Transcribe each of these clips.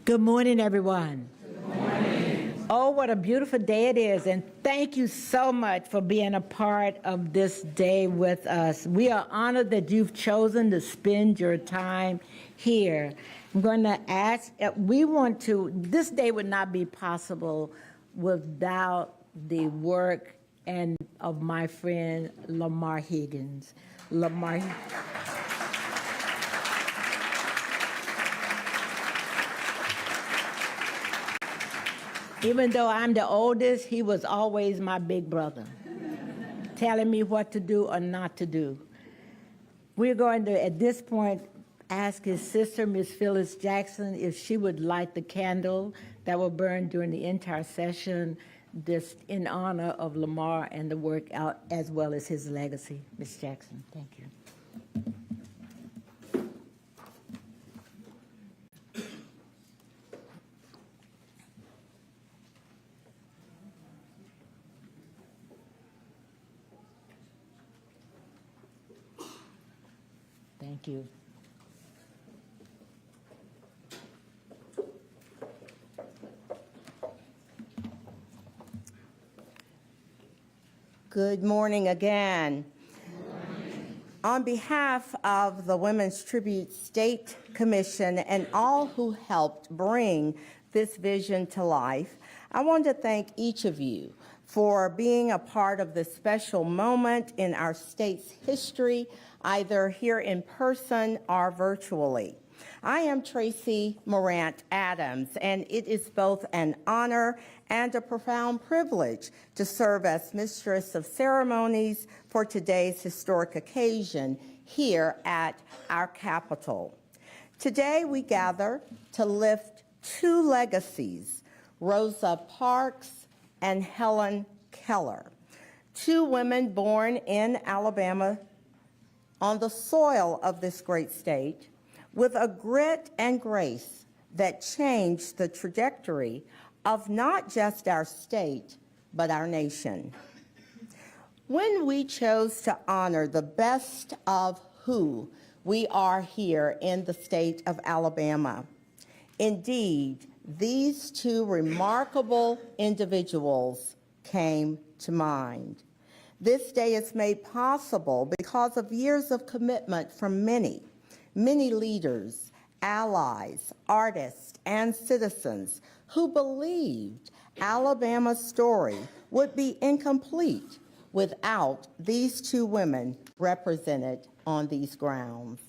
Good morning, everyone. Good morning. Oh, what a beautiful day it is, and thank you so much for being a part of this day with us. We are honored that you've chosen to spend your time here. I'm going to ask, this day would not be possible without the work of my friend Lamar Higgins. Even though I'm the oldest, he was always my big brother, telling me what to do or not to do. We're going to, at this point, ask his sister, Miss Phyllis Jackson, if she would light the candle that will burn during the entire session, just in honor of Lamar and the work out, as well as his legacy. Miss Jackson, thank you. Thank you. Good morning again. Good morning. On behalf of the Women's Tribute State Commission and all who helped bring this vision to life, I want to thank each of you for being a part of this special moment in our state's history, either here in person or virtually. I am Tracy Morant Adams, and it is both an honor and a profound privilege to serve as Mistress of Ceremonies for today's historic occasion here at our Capitol. Today we gather to lift two legacies, Rosa Parks and Helen Keller, two women born in Alabama on the soil of this great state with a grit and grace that changed the trajectory of not just our state, but our nation. When we chose to honor the best of who we are here in the state of Alabama, indeed, these two remarkable individuals came to mind. This day is made possible because of years of commitment from many leaders, allies, artists, and citizens who believed Alabama's story would be incomplete without these two women represented on these grounds.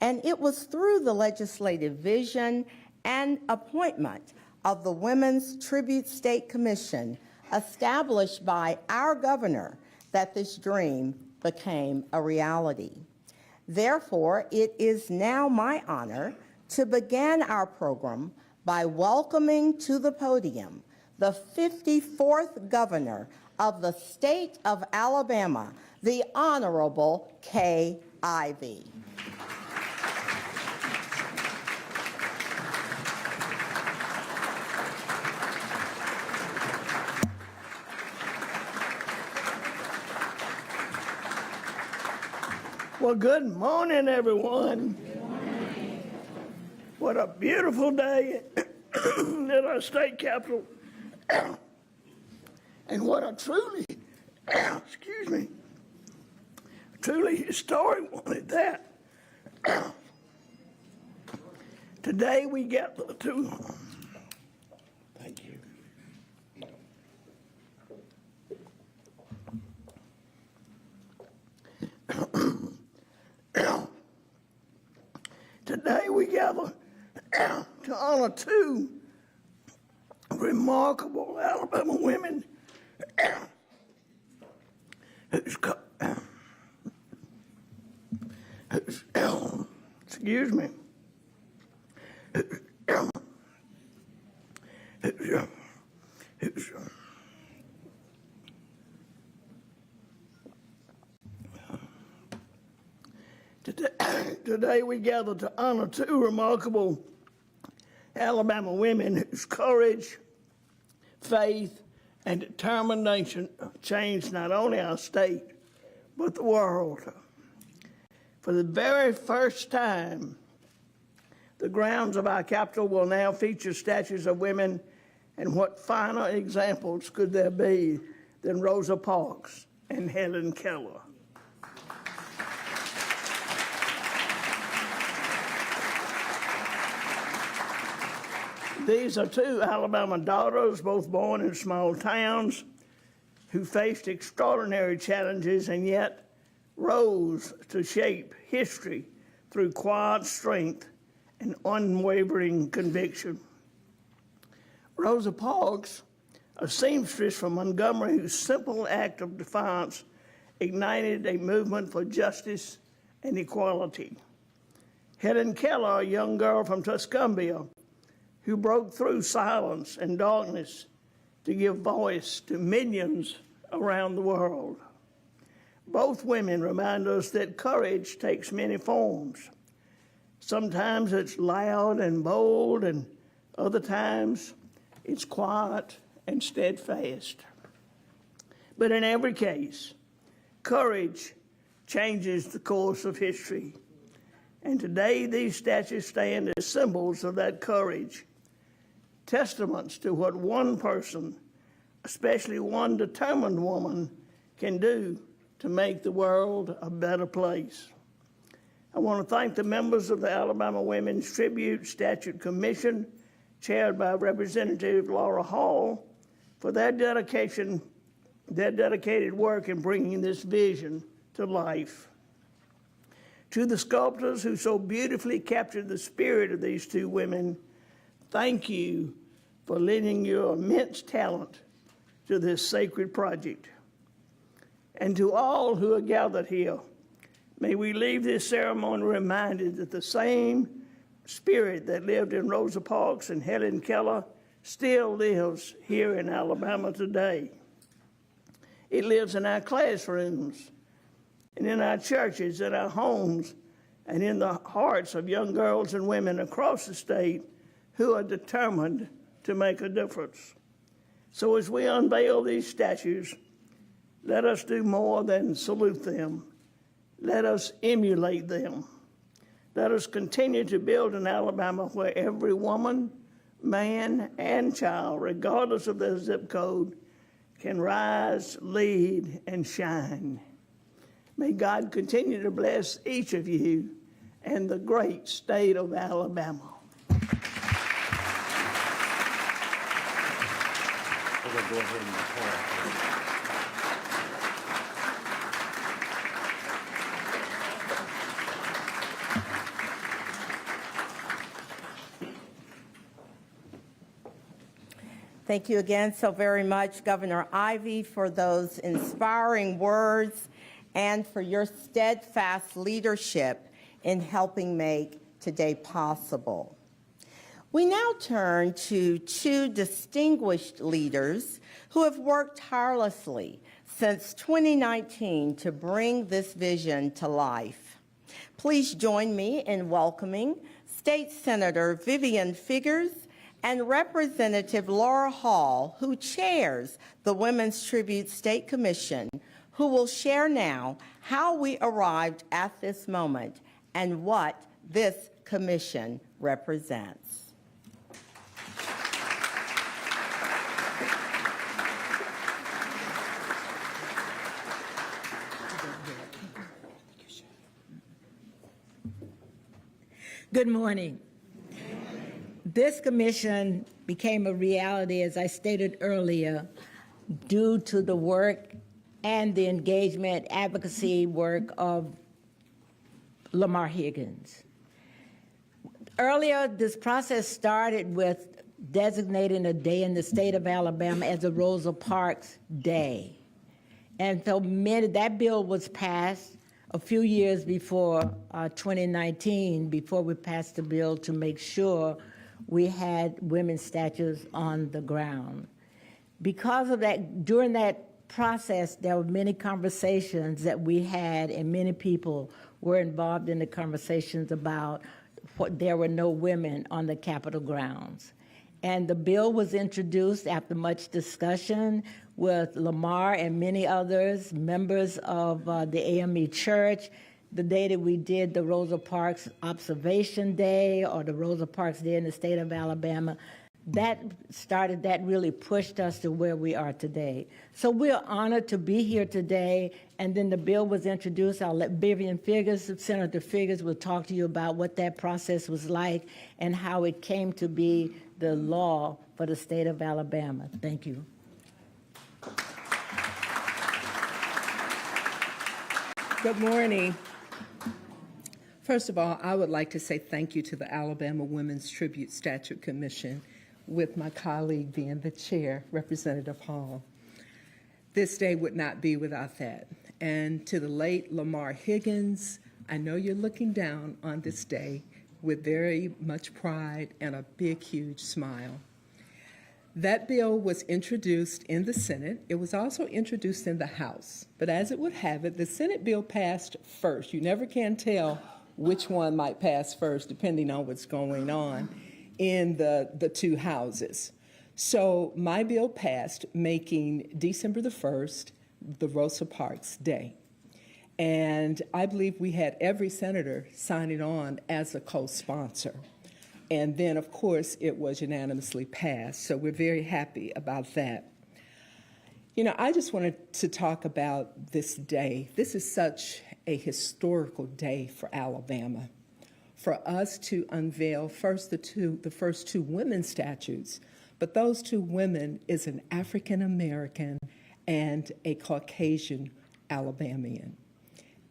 And it was through the legislative vision and appointment of the Women's Tribute State Commission established by our governor that this dream became a reality. Therefore, it is now my honor to begin our program by welcoming to the podium the 54th governor of the state of Alabama, the Honorable Kay Ivey. Well, good morning, everyone. Good morning. What a beautiful day at our state capitol. And what a truly, truly historic one at that. Today we get to, thank you. Today we gather to honor two remarkable Alabama women whose Today we gather to honor two remarkable Alabama women whose courage, faith, and determination changed not only our state, but the world. For the very first time, the grounds of our Capitol will now feature statues of women, and what finer examples could there be than Rosa Parks and Helen Keller? These are two Alabama daughters, both born in small towns, who faced extraordinary challenges and yet rose to shape history through quiet strength and unwavering conviction. Rosa Parks, a seamstress from Montgomery whose simple act of defiance ignited a movement for justice and equality. Helen Keller, a young girl from Tuscumbia, who broke through silence and darkness to give voice to millions around the world. Both women remind us that courage takes many forms. Sometimes it's loud and bold, and other times it's quiet and steadfast. But in every case, courage changes the course of history. And today these statues stand as symbols of that courage, testaments to what one person, especially one determined woman, can do to make the world a better place. I want to thank the members of the Alabama Women's Tribute Statute Commission, chaired by Representative Laura Hall, for their dedicated work in bringing this vision to life. To the sculptors who so beautifully captured the spirit of these two women, thank you for lending your immense talent to this sacred project. And to all who are gathered here, may we leave this ceremony reminded that the same spirit that lived in Rosa Parks and Helen Keller still lives here in Alabama today. It lives in our classrooms, and in our churches, in our homes, and in the hearts of young girls and women across the state who are determined to make a difference. So as we unveil these statues, let us do more than salute them. Let us emulate them. Let us continue to build an Alabama where every woman, man, and child, regardless of their zip code, can rise, lead, and shine. May God continue to bless each of you and the great state of Alabama. We'll go ahead and record. Thank you again so very much, Governor Ivey, for those inspiring words and for your steadfast leadership in helping make today possible. We now turn to two distinguished leaders who have worked tirelessly since 2019 to bring this vision to life. Please join me in welcoming State Senator Vivian Figures and Representative Laura Hall, who chairs the Women's Tribute State Commission, who will share now how we arrived at this moment and what this commission represents. Good morning. This commission became a reality, as I stated earlier, due to the work and the engagement advocacy work of Lamar Higgins. Earlier, this process started with designating a day in the state of Alabama as a Rosa Parks Day. And so that bill was passed a few years before 2019, before we passed the bill to make sure we had women's statues on the ground. Because of that, during that process, there were many conversations that we had, and many people were involved in the conversations about what there were no women on the Capitol grounds. And the bill was introduced after much discussion with Lamar and many others, members of the AME Church. The day that we did the Rosa Parks Observation Day, or the Rosa Parks Day in the state of Alabama, that really pushed us to where we are today. So we're honored to be here today, and then the bill was introduced. I'll let Vivian Figures, Senator Figures, will talk to you about what that process was like and how it came to be the law for the state of Alabama. Thank you. Good morning. First of all, I would like to say thank you to the Alabama Women's Tribute Statute Commission, with my colleague being the chair, Representative Hall. This day would not be without that. And to the late Lamar Higgins, I know you're looking down on this day with very much pride and a big, huge smile. That bill was introduced in the Senate. It was also introduced in the House. But as it would have it, the Senate bill passed first. You never can tell which one might pass first, depending on what's going on in the two houses. So my bill passed, making December the 1st the Rosa Parks Day. And I believe we had every senator signing on as a co-sponsor. And then, of course, it was unanimously passed. So we're very happy about that. You know, I just wanted to talk about this day. This is such a historical day for Alabama. For us to unveil first the first two women's statues, but those two women is an African American and a Caucasian Alabamian.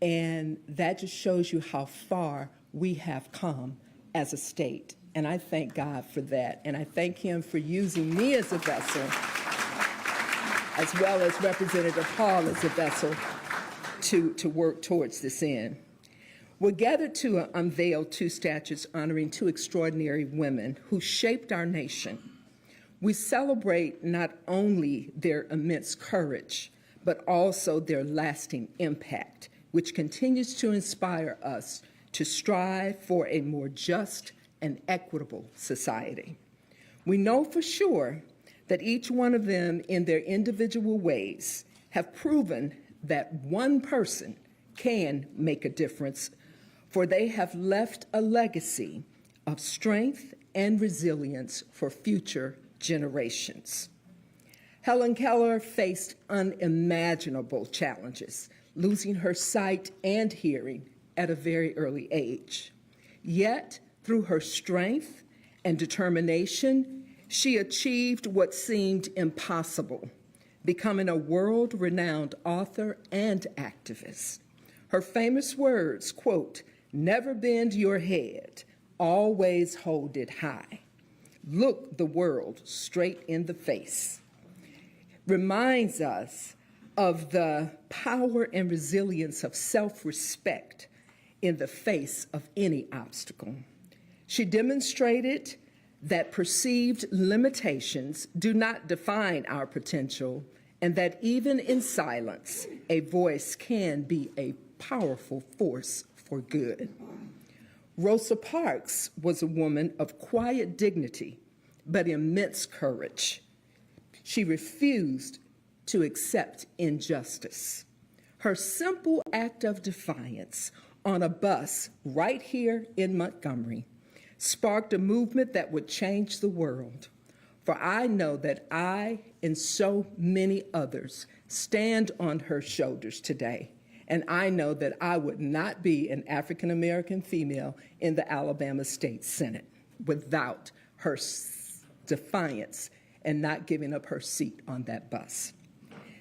And that just shows you how far we have come as a state. And I thank God for that. And I thank him for using me as a vessel, as well as Representative Hall as a vessel to work towards this end. We're gathered to unveil two statues honoring two extraordinary women who shaped our nation. We celebrate not only their immense courage, but also their lasting impact, which continues to inspire us to strive for a more just and equitable society. We know for sure that each one of them, in their individual ways, have proven that one person can make a difference, for they have left a legacy of strength and resilience for future generations. Helen Keller faced unimaginable challenges, losing her sight and hearing at a very early age. Yet, through her strength and determination, she achieved what seemed impossible, becoming a world-renowned author and activist. Her famous words, quote, "Never bend your head, always hold it high. Look the world straight in the face," reminds us of the power and resilience of self-respect in the face of any obstacle. She demonstrated that perceived limitations do not define our potential, and that even in silence, a voice can be a powerful force for good. Rosa Parks was a woman of quiet dignity, but immense courage. She refused to accept injustice. Her simple act of defiance on a bus right here in Montgomery sparked a movement that would change the world. For I know that I and so many others stand on her shoulders today. And I know that I would not be an African American female in the Alabama State Senate without her defiance and not giving up her seat on that bus.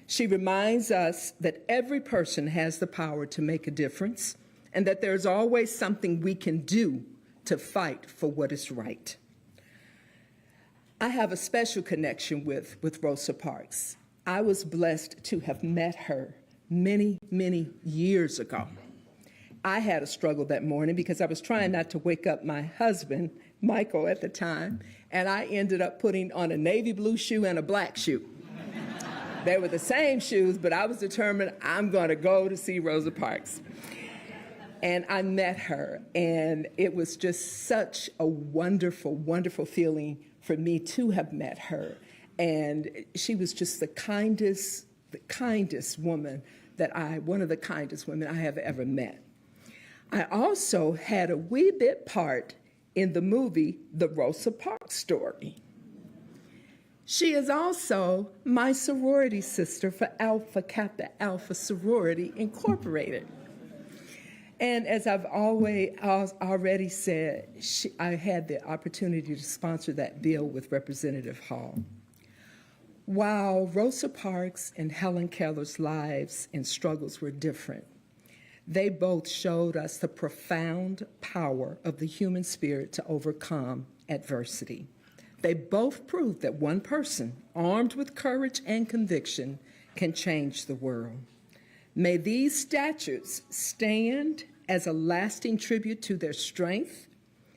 She reminds us that every person has the power to make a difference and that there's always something we can do to fight for what is right. I have a special connection with Rosa Parks. I was blessed to have met her many, many years ago. I had a struggle that morning because I was trying not to wake up my husband, Michael, at the time, and I ended up putting on a navy blue shoe and a black shoe. They were the same shoes, but I was determined I'm going to go to see Rosa Parks. And I met her, and it was just such a wonderful, wonderful feeling for me to have met her. And she was just the kindest woman one of the kindest women I have ever met. I also had a wee bit part in the movie, The Rosa Parks Story. She is also my sorority sister for Alpha Kappa Alpha Sorority Incorporated. And as I've already said, I had the opportunity to sponsor that bill with Representative Hall. While Rosa Parks and Helen Keller's lives and struggles were different, they both showed us the profound power of the human spirit to overcome adversity. They both proved that one person, armed with courage and conviction, can change the world. May these statutes stand as a lasting tribute to their strength,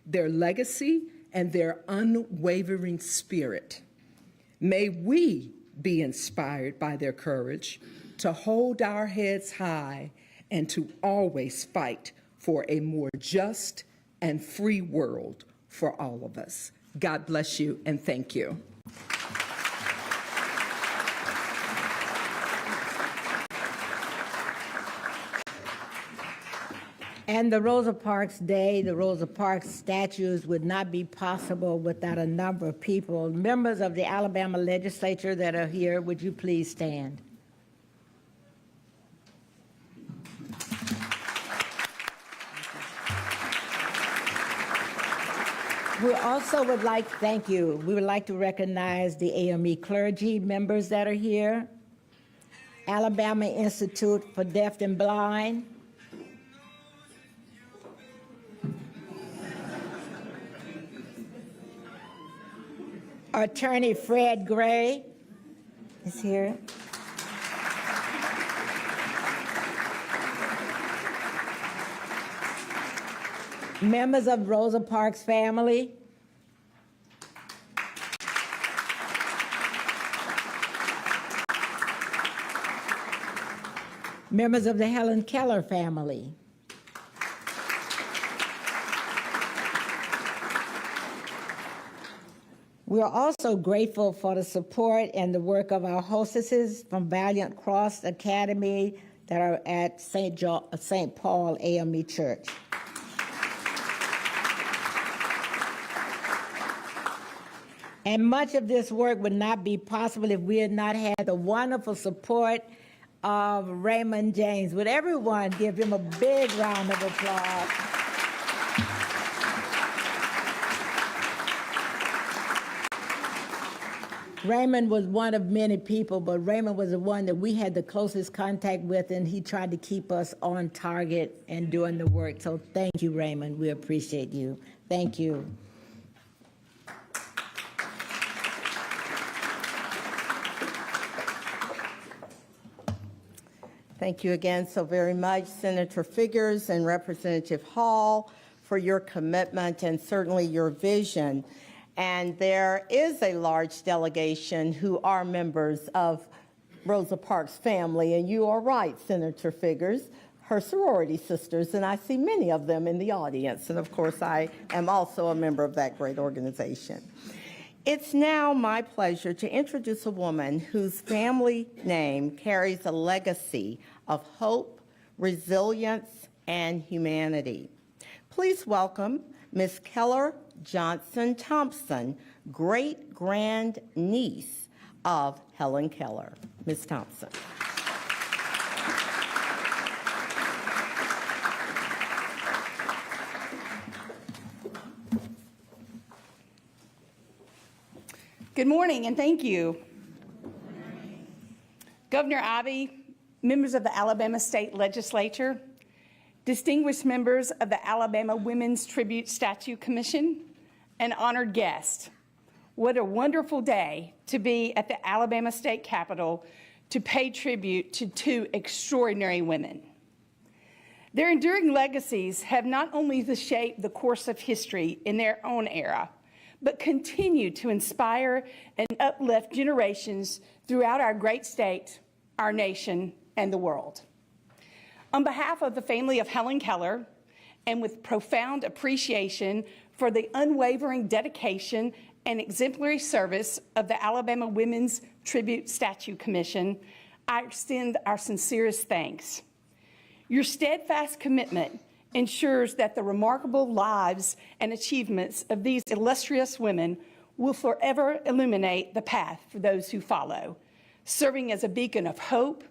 their legacy, and their unwavering spirit. May we be inspired by their courage to hold our heads high and to always fight for a more just and free world for all of us. God bless you and thank you. And the Rosa Parks Day, the Rosa Parks statues would not be possible without a number of people. Members of the Alabama legislature that are here, would you please stand? We also would like, thank you, we would like to recognize the AME clergy members that are here, Alabama Institute for Deaf and Blind, Attorney Fred Gray is here. Members of Rosa Parks family. Members of the Helen Keller family. We are also grateful for the support and the work of our hostesses from Valiant Cross Academy that are at St. Paul AME Church. And much of this work would not be possible if we had not had the wonderful support of Raymond James. Would everyone give him a big round of applause? Raymond was one of many people, but Raymond was the one that we had the closest contact with, and he tried to keep us on target and doing the work. So thank you, Raymond. We appreciate you. Thank you. Thank you again so very much, Senator Figures and Representative Hall, for your commitment and certainly your vision. And there is a large delegation who are members of Rosa Parks' family, and you are right, Senator Figures, her sorority sisters, and I see many of them in the audience. And of course, I am also a member of that great organization. It's now my pleasure to introduce a woman whose family name carries a legacy of hope, resilience, and humanity. Please welcome Ms. Keller Johnson Thompson, great-grand niece of Helen Keller. Ms. Thompson. Good morning, and thank you. Governor Ivey, members of the Alabama State Legislature, distinguished members of the Alabama Women's Tribute Statue Commission, and honored guests. What a wonderful day to be at the Alabama State Capitol to pay tribute to two extraordinary women. Their enduring legacies have not only shaped the course of history in their own era, but continue to inspire and uplift generations throughout our great state, our nation, and the world. On behalf of the family of Helen Keller, and with profound appreciation for the unwavering dedication and exemplary service of the Alabama Women's Tribute Statue Commission, I extend our sincerest thanks. Your steadfast commitment ensures that the remarkable lives and achievements of these illustrious women will forever illuminate the path for those who follow, serving as a beacon of hope,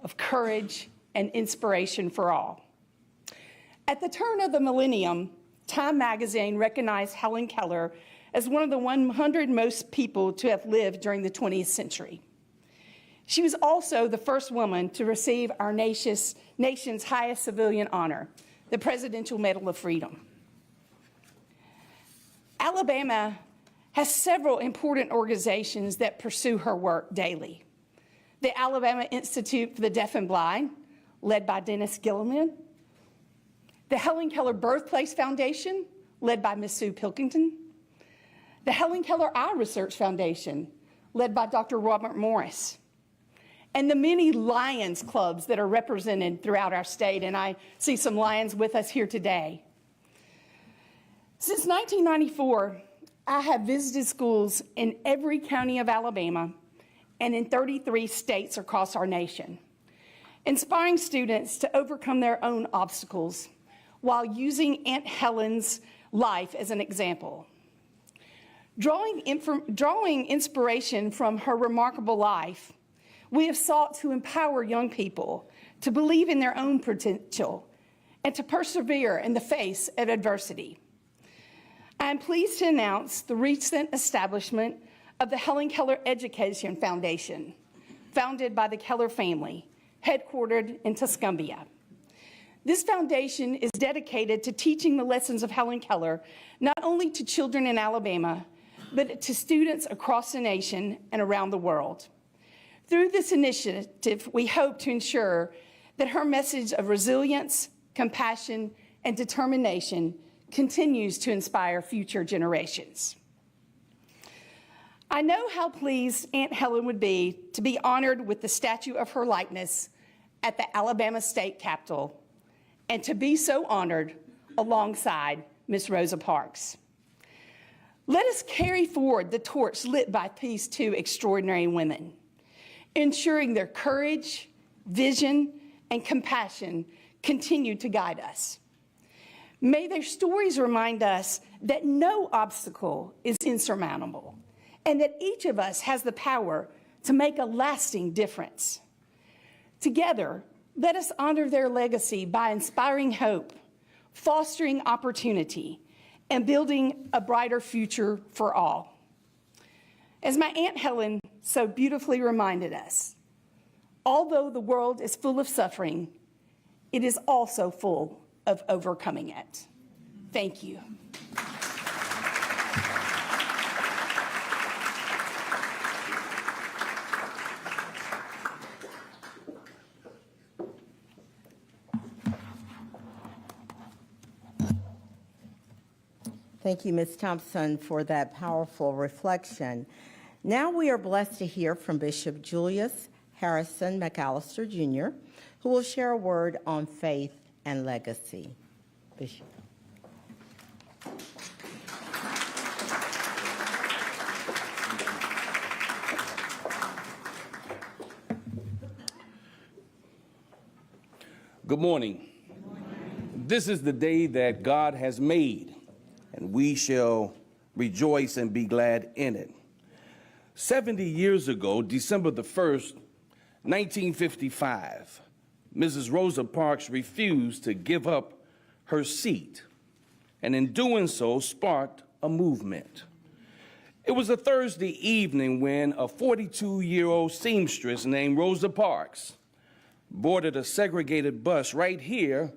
of courage, and inspiration for all. At the turn of the millennium, Time magazine recognized Helen Keller as one of the 100 most people to have lived during the 20th century. She was also the first woman to receive our nation's highest civilian honor, the Presidential Medal of Freedom. Alabama has several important organizations that pursue her work daily. The Alabama Institute for the Deaf and Blind, led by Dennis Gilliman. The Helen Keller Birthplace Foundation, led by Ms. Sue Pilkington. The Helen Keller Eye Research Foundation, led by Dr. Robert Morris. And the many Lions clubs that are represented throughout our state, and I see some Lions with us here today. Since 1994, I have visited schools in every county of Alabama and in 33 states across our nation, inspiring students to overcome their own obstacles while using Aunt Helen's life as an example. Drawing inspiration from her remarkable life, we have sought to empower young people to believe in their own potential and to persevere in the face of adversity. I am pleased to announce the recent establishment of the Helen Keller Education Foundation, founded by the Keller family, headquartered in Tuscumbia. This foundation is dedicated to teaching the lessons of Helen Keller, not only to children in Alabama, but to students across the nation and around the world. Through this initiative, we hope to ensure that her message of resilience, compassion, and determination continues to inspire future generations. I know how pleased Aunt Helen would be to be honored with the statue of her likeness at the Alabama State Capitol, and to be so honored alongside Miss Rosa Parks. Let us carry forward the torch lit by these two extraordinary women, ensuring their courage, vision, and compassion continue to guide us. May their stories remind us that no obstacle is insurmountable, and that each of us has the power to make a lasting difference. Together, let us honor their legacy by inspiring hope, fostering opportunity, and building a brighter future for all. As my Aunt Helen so beautifully reminded us, although the world is full of suffering, it is also full of overcoming it. Thank you. Thank you, Ms. Thompson, for that powerful reflection. Now we are blessed to hear from Bishop Julius Harrison McAllister, Jr., who will share a word on faith and legacy. Bishop. Good morning. This is the day that God has made, and we shall rejoice and be glad in it. 70 years ago, December the 1st, 1955, Mrs. Rosa Parks refused to give up her seat, and in doing so sparked a movement. It was a Thursday evening when a 42-year-old seamstress named Rosa Parks boarded a segregated bus right here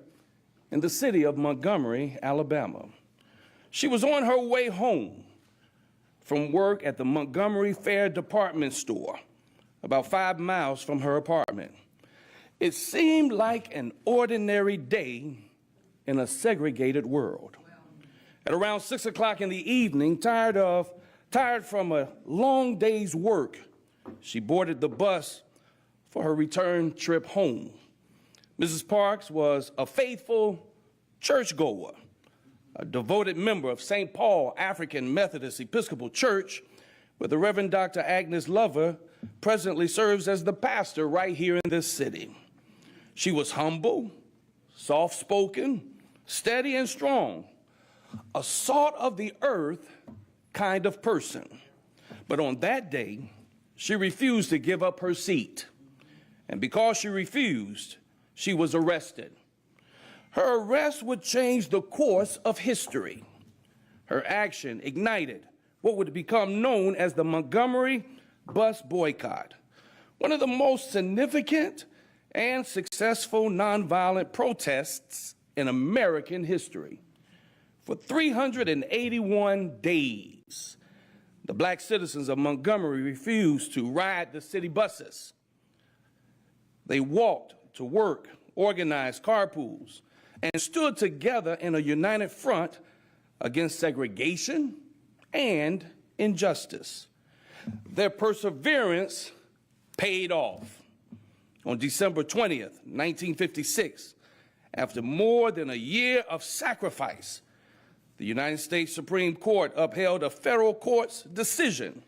in the city of Montgomery, Alabama. She was on her way home from work at the Montgomery Fair department store, about 5 miles from her apartment. It seemed like an ordinary day in a segregated world. At around 6 o'clock in the evening, tired from a long day's work, she boarded the bus for her return trip home. Mrs. Parks was a faithful churchgoer, a devoted member of St. Paul African Methodist Episcopal Church, where the Reverend Dr. Agnes Lover presently serves as the pastor right here in this city. She was humble, soft-spoken, steady and strong, a salt of the earth kind of person. But on that day, she refused to give up her seat. And because she refused, she was arrested. Her arrest would change the course of history. Her action ignited what would become known as the Montgomery bus boycott, one of the most significant and successful nonviolent protests in American history. For 381 days, the black citizens of Montgomery refused to ride the city buses. They walked to work, organized carpools, and stood together in a united front against segregation and injustice. Their perseverance paid off. On December 20th, 1956, after more than a year of sacrifice, the United States Supreme Court upheld a federal court's decision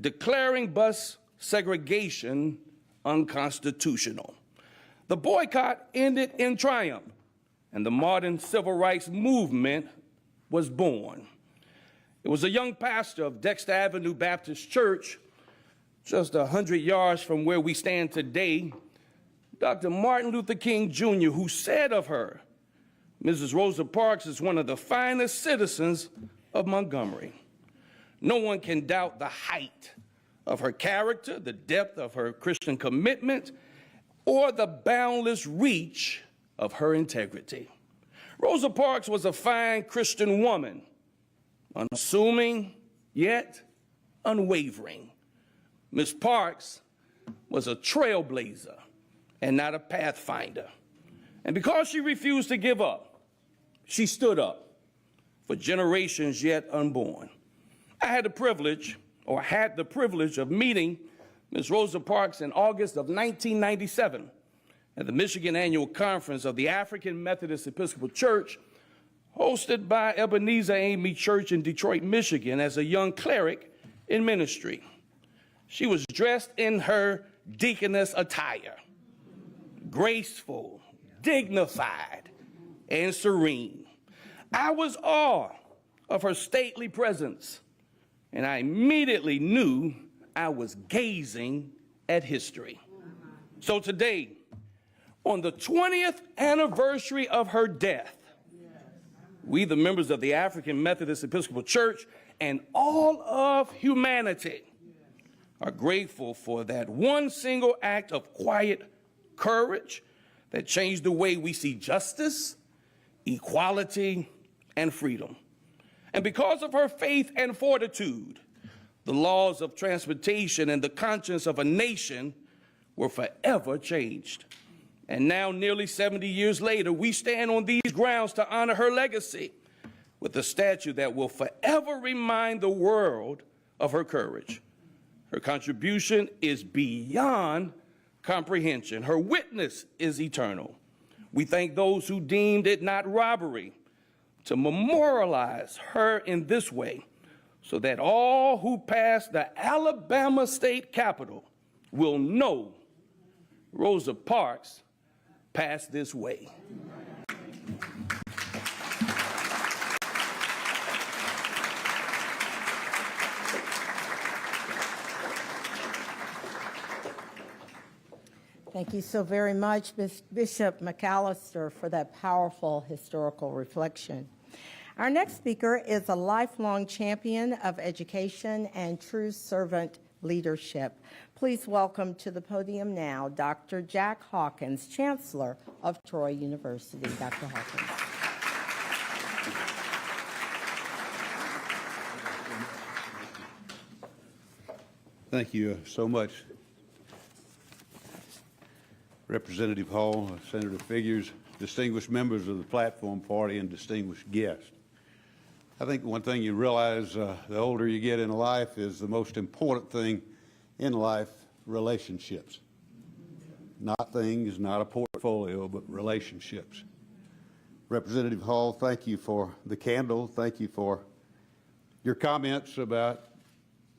declaring bus segregation unconstitutional. The boycott ended in triumph, and the modern civil rights movement was born. It was a young pastor of Dexter Avenue Baptist Church, just 100 yards from where we stand today, Dr. Martin Luther King Jr., who said of her, Mrs. Rosa Parks is one of the finest citizens of Montgomery. No one can doubt the height of her character, the depth of her Christian commitment, or the boundless reach of her integrity. Rosa Parks was a fine Christian woman, unassuming yet unwavering. Ms. Parks was a trailblazer and not a pathfinder. And because she refused to give up, she stood up for generations yet unborn. I had the privilege of meeting Ms. Rosa Parks in August of 1997 at the Michigan Annual Conference of the African Methodist Episcopal Church, hosted by Ebenezer AME Church in Detroit, Michigan, as a young cleric in ministry. She was dressed in her deaconess attire, graceful, dignified, and serene. I was awed of her stately presence, and I immediately knew I was gazing at history. So today, on the 20th anniversary of her death, we, the members of the African Methodist Episcopal Church and all of humanity, are grateful for that one single act of quiet courage that changed the way we see justice, equality, and freedom. And because of her faith and fortitude, the laws of transportation and the conscience of a nation were forever changed. And now, nearly 70 years later, we stand on these grounds to honor her legacy with a statue that will forever remind the world of her courage. Her contribution is beyond comprehension. Her witness is eternal. We thank those who deemed it not robbery to memorialize her in this way, so that all who pass the Alabama State Capitol will know Rosa Parks passed this way. Thank you so very much, Bishop McAllister, for that powerful historical reflection. Our next speaker is a lifelong champion of education and true servant leadership. Please welcome to the podium now Dr. Jack Hawkins, Chancellor of Troy University. Dr. Hawkins. Thank you so much, Representative Hall, Senator Figures, distinguished members of the platform party, and distinguished guests. I think one thing you realize the older you get in life is the most important thing in life, relationships. Not things, not a portfolio, but relationships. Representative Hall, thank you for the candle. Thank you for your comments about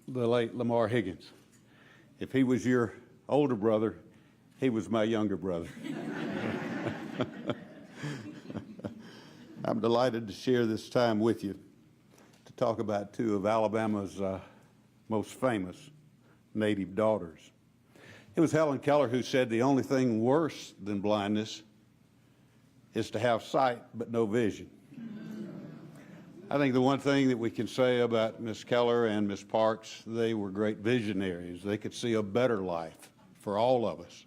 the late Lamar Higgins. If he was your older brother, he was my younger brother. I'm delighted to share this time with you to talk about two of Alabama's most famous native daughters. It was Helen Keller who said the only thing worse than blindness is to have sight but no vision. I think the one thing that we can say about Miss Keller and Miss Parks, they were great visionaries. They could see a better life for all of us.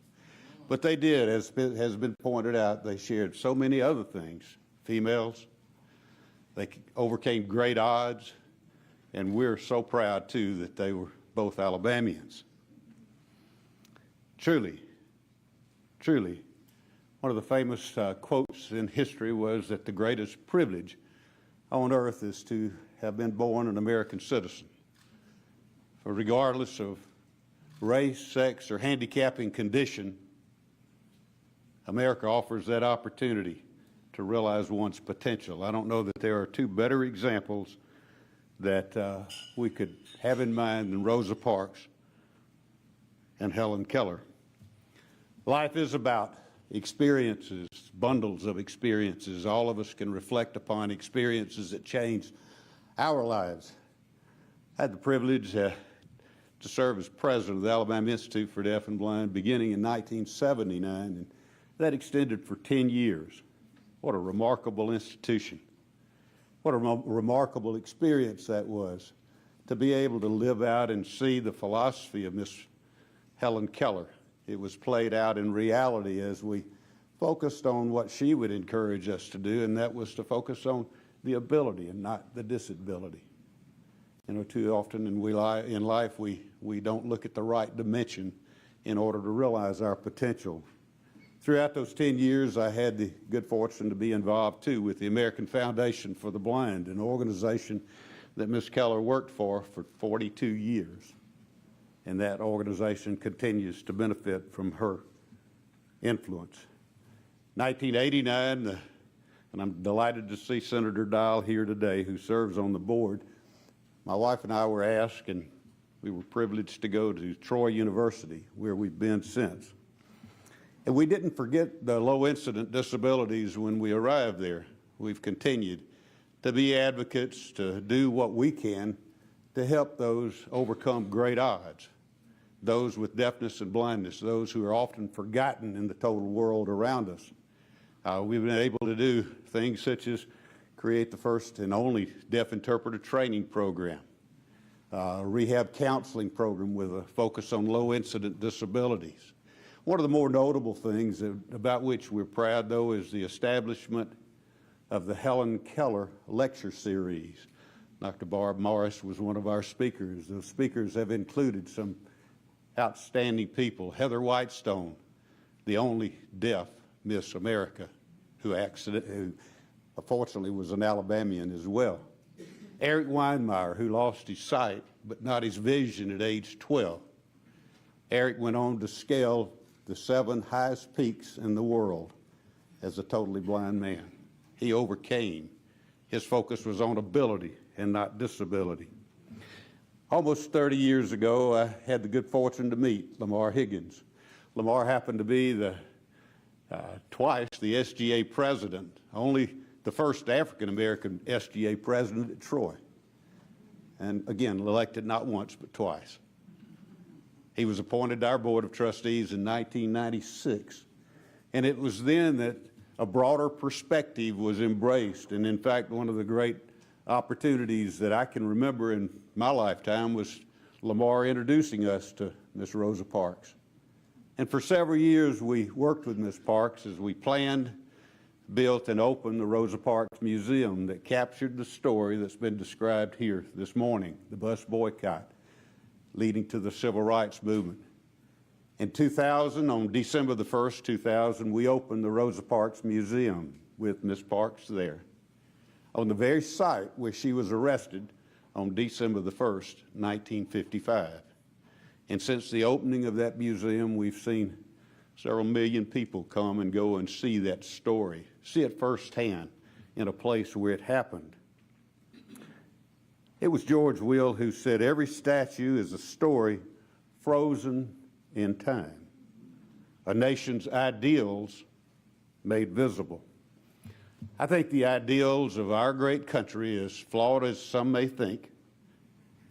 But they did, as has been pointed out, they shared so many other things. Females, they overcame great odds, and we're so proud, too, that they were both Alabamians. Truly, one of the famous quotes in history was that the greatest privilege on earth is to have been born an American citizen. For regardless of race, sex, or handicapping condition, America offers that opportunity to realize one's potential. I don't know that there are two better examples that we could have in mind than Rosa Parks and Helen Keller. Life is about experiences, bundles of experiences. All of us can reflect upon experiences that changed our lives. I had the privilege to serve as president of the Alabama Institute for Deaf and Blind beginning in 1979, and that extended for 10 years. What a remarkable institution. What a remarkable experience that was, to be able to live out and see the philosophy of Miss Helen Keller. It was played out in reality as we focused on what she would encourage us to do, and that was to focus on the ability and not the disability. You know, too often in life we don't look at the right dimension in order to realize our potential. Throughout those 10 years, I had the good fortune to be involved, too, with the American Foundation for the Blind, an organization that Ms. Keller worked for 42 years. And that organization continues to benefit from her influence. 1989, and I'm delighted to see Senator Dial here today, who serves on the board. My wife and I were asked, and we were privileged to go to Troy University, where we've been since. And we didn't forget the low-incident disabilities when we arrived there. We've continued to be advocates, to do what we can to help those overcome great odds, those with deafness and blindness, those who are often forgotten in the total world around us. We've been able to do things such as create the first and only deaf interpreter training program, rehab counseling program with a focus on low incident disabilities. One of the more notable things about which we're proud, though, is the establishment of the Helen Keller lecture series. Dr. Barb Morris was one of our speakers. Those speakers have included some outstanding people. Heather Whitestone, the only deaf Miss America, who unfortunately was an Alabamian as well. Eric Weinmeyer, who lost his sight but not his vision at age 12. Eric went on to scale the 7 highest peaks in the world as a totally blind man. He overcame. His focus was on ability and not disability. Almost 30 years ago, I had the good fortune to meet Lamar Higgins. Lamar happened to be twice the SGA president, only the first African-American SGA president at Troy. And again, elected not once, but twice. He was appointed to our Board of Trustees in 1996. And it was then that a broader perspective was embraced. And in fact, one of the great opportunities that I can remember in my lifetime was Lamar introducing us to Miss Rosa Parks. And for several years, we worked with Miss Parks as we planned, built, and opened the Rosa Parks Museum that captured the story that's been described here this morning, the bus boycott leading to the Civil Rights Movement. In 2000, on December the 1st, 2000, we opened the Rosa Parks Museum with Miss Parks there, on the very site where she was arrested on December the 1st, 1955. And since the opening of that museum, we've seen several million people come and go and see that story, see it firsthand in a place where it happened. It was George Will who said, "Every statue is a story frozen in time, a nation's ideals made visible." I think the ideals of our great country, as flawed as some may think,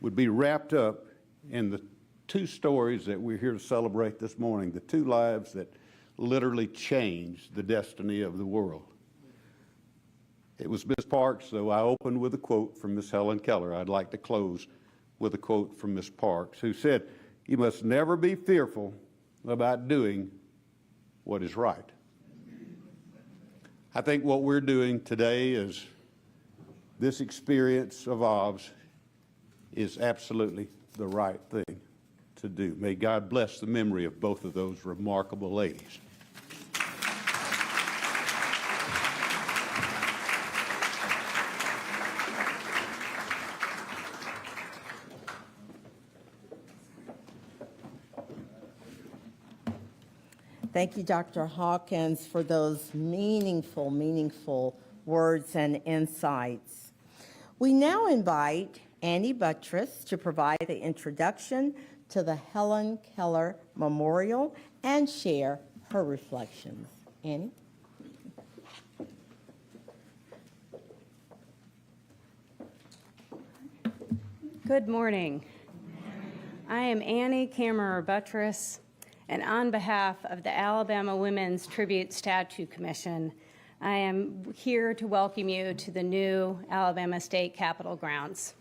would be wrapped up in the 2 stories that we're here to celebrate this morning, the 2 lives that literally changed the destiny of the world. It was Miss Parks, though I opened with a quote from Miss Helen Keller. I'd like to close with a quote from Miss Parks, who said, "You must never be fearful about doing what is right." I think what we're doing today is this experience of OBS is absolutely the right thing to do. May God bless the memory of both of those remarkable ladies. Thank you, Dr. Hawkins, for those meaningful words and insights. We now invite Annie Buttress to provide the introduction to the Helen Keller Memorial and share her reflections. Annie? Good morning. I am Annie Kammerer Buttress, and on behalf of the Alabama Women's Tribute Statue Commission, I am here to welcome you to the new Alabama State Capitol grounds.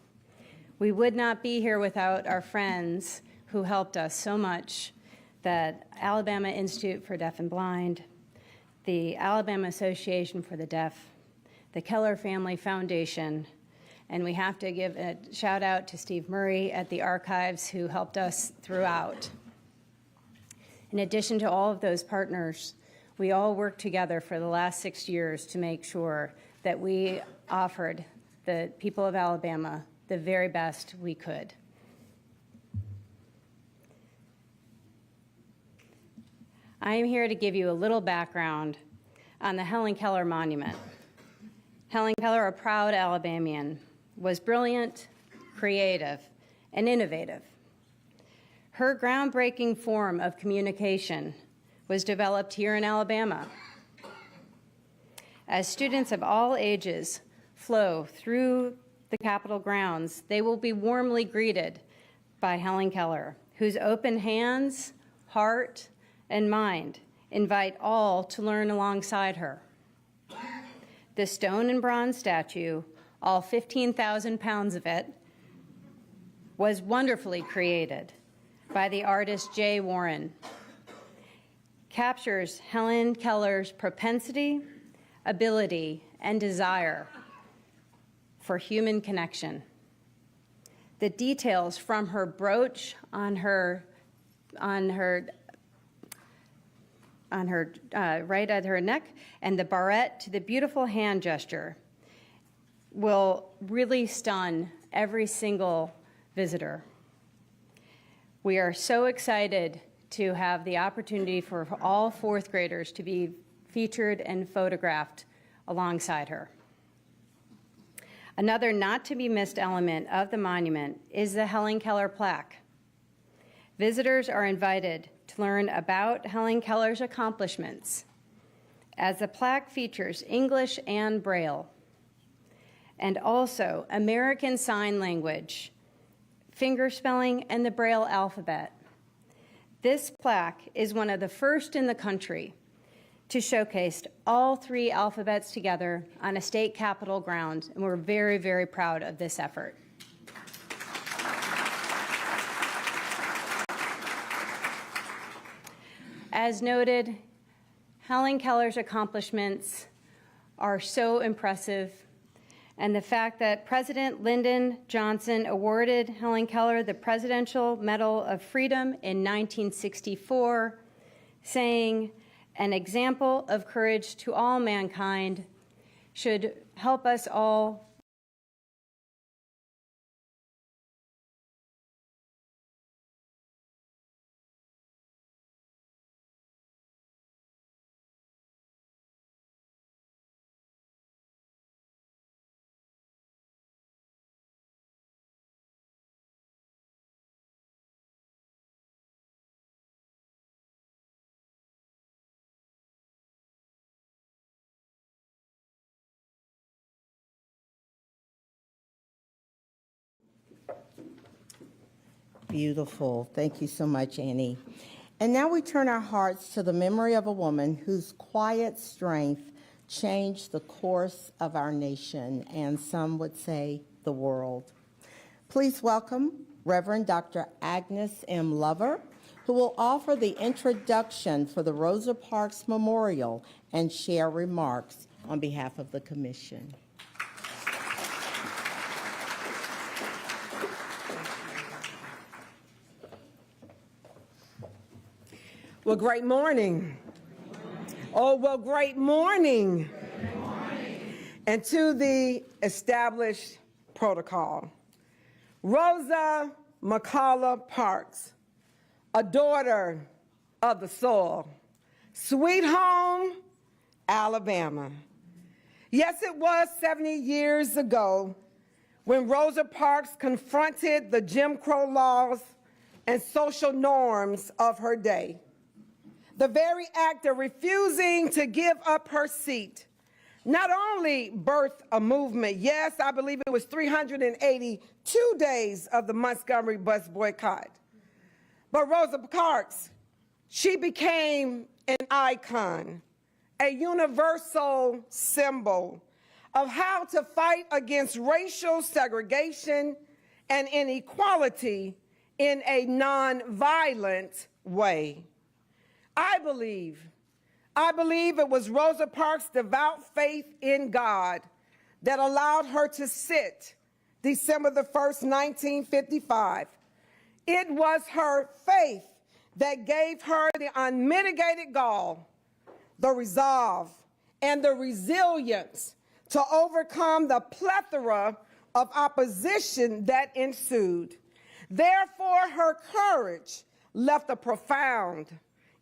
We would not be here without our friends who helped us so much, the Alabama Institute for Deaf and Blind, the Alabama Association for the Deaf, the Keller Family Foundation, and we have to give a shout out to Steve Murray at the Archives who helped us throughout. In addition to all of those partners, we all worked together for the last 6 years to make sure that we offered the people of Alabama the very best we could. I am here to give you a little background on the Helen Keller Monument. Helen Keller, a proud Alabamian, was brilliant, creative, and innovative. Her groundbreaking form of communication was developed here in Alabama. As students of all ages flow through the Capitol grounds, they will be warmly greeted by Helen Keller, whose open hands, heart, and mind invite all to learn alongside her. The stone and bronze statue, all 15,000 pounds of it, was wonderfully created by the artist Jay Warren. Captures Helen Keller's propensity, ability, and desire for human connection. The details from her brooch on her right at her neck and the barrette to the beautiful hand gesture will really stun every single visitor. We are so excited to have the opportunity for all fourth graders to be featured and photographed alongside her. Another not to be missed element of the monument is the Helen Keller plaque. Visitors are invited to learn about Helen Keller's accomplishments, as the plaque features English and Braille, and also American Sign Language, fingerspelling, and the Braille alphabet. This plaque is one of the first in the country to showcase all three alphabets together on a state capitol ground, and we're very, very proud of this effort. As noted, Helen Keller's accomplishments are so impressive, and the fact that President Lyndon Johnson awarded Helen Keller the Presidential Medal of Freedom in 1964, saying, "An example of courage to all mankind," should help us all Beautiful. Thank you so much, Annie. And now we turn our hearts to the memory of a woman whose quiet strength changed the course of our nation, and some would say the world. Please welcome Reverend Dr. Agnes M. Lover, who will offer the introduction for the Rosa Parks Memorial and share remarks on behalf of the commission. Well, great morning. Oh, well, great morning. And to the established protocol. Rosa McCullough Parks, a daughter of the soil, Sweet Home, Alabama. Yes, it was 70 years ago when Rosa Parks confronted the Jim Crow laws and social norms of her day. The very act of refusing to give up her seat not only birthed a movement, yes, I believe it was 382 days of the Montgomery bus boycott, but Rosa Parks, she became an icon, a universal symbol of how to fight against racial segregation and inequality in a nonviolent way. I believe it was Rosa Parks' devout faith in God that allowed her to sit December the 1st, 1955. It was her faith that gave her the unmitigated gall, the resolve, and the resilience to overcome the plethora of opposition that ensued. Therefore, her courage left a profound,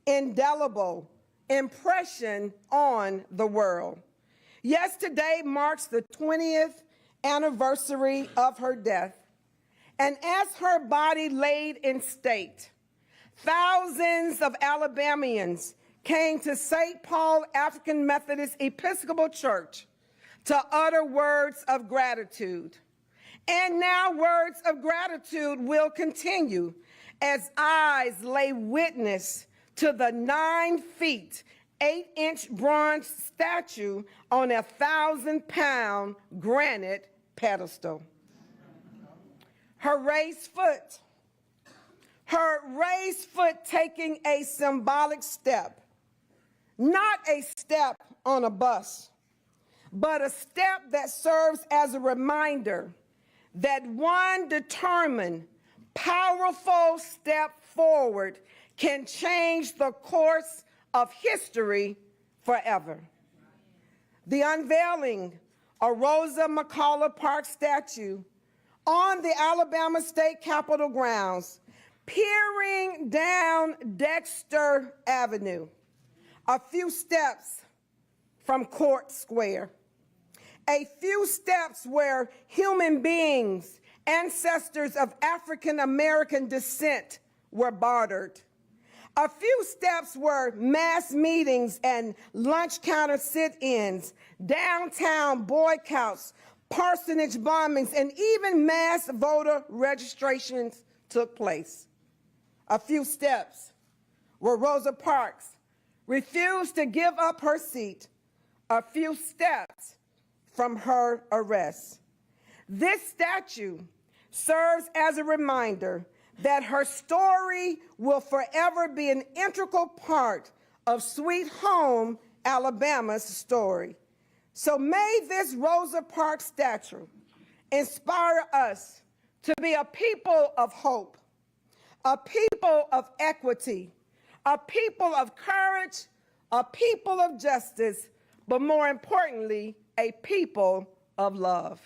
indelible impression on the world. Yes, today marks the 20th anniversary of her death. And as her body laid in state, thousands of Alabamians came to St. Paul African Methodist Episcopal Church to utter words of gratitude. And now words of gratitude will continue as eyes lay witness to the 9 feet, 8-inch bronze statue on a 1,000-pound granite pedestal. Her raised foot taking a symbolic step, not a step on a bus, but a step that serves as a reminder that one determined, powerful step forward can change the course of history forever. The unveiling of Rosa Parks statue on the Alabama State Capitol grounds, peering down Dexter Avenue, a few steps from Court Square, a few steps where human beings, ancestors of African American descent, were bartered, a few steps where mass meetings and lunch counter sit-ins, downtown boycotts, parsonage bombings, and even mass voter registrations took place. A few steps where Rosa Parks refused to give up her seat, a few steps from her arrest. This statue serves as a reminder that her story will forever be an integral part of Sweet Home Alabama's story. So may this Rosa Parks statue inspire us to be a people of hope, a people of equity, a people of courage, a people of justice, but more importantly, a people of love.